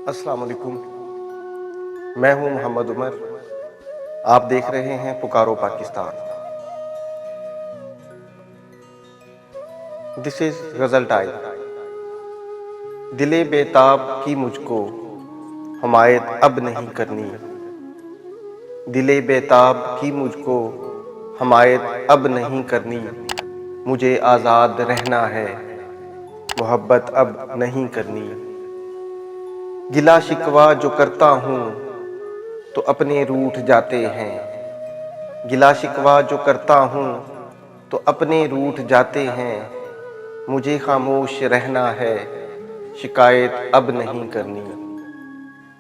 अस्सलाम वालेकुम। मैं हूं मोहम्मद उमर। आप देख रहे हैं पुकारो Pakistan. This is ghazal time. दिले बेताब की मुझको हमायत अब नहीं करनी। दिले बेताब की मुझको हमायत अब नहीं करनी। मुझे आज़ाद रहना है, मोहब्बत अब नहीं करनी। गिला शिकवा जो करता हूँ तो अपने रूठ जाते हैं। गिला शिकवा जो करता हूँ तो अपने रूठ जाते हैं। मुझे खामोश रहना है, शिकायत अब नहीं करनी।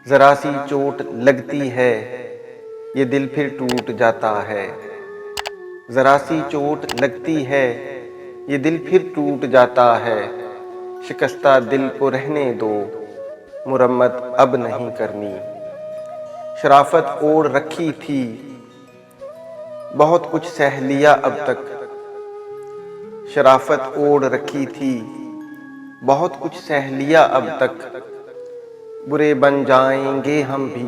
ज़रा सी चोट लगती है, ये दिल फिर टूट जाता है। ज़रा सी चोट लगती है, ये दिल फिर टूट जाता है। शिकस्ता दिल को रहने दो, मुरम्मत अब नहीं करनी। शराफत ओढ़ रखी थी, बहुत कुछ सह लिया अब तक। शराफत ओढ़ रखी थी, बहुत कुछ सह लिया अब तक। बुरे बन जाएंगे हम भी,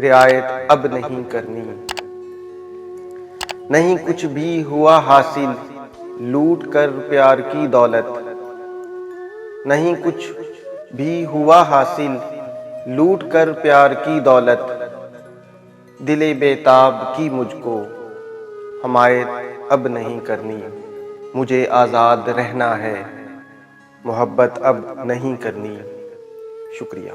रियायत अब नहीं करनी। नहीं कुछ भी हुआ हासिल, लूट कर प्यार की दौलत। नहीं कुछ भी हुआ हासिल, लूट कर प्यार की दौलत। दिले बेताब की मुझको हमायत अब नहीं करनी। मुझे आज़ाद रहना है, मोहब्बत अब नहीं करनी। शुक्रिया।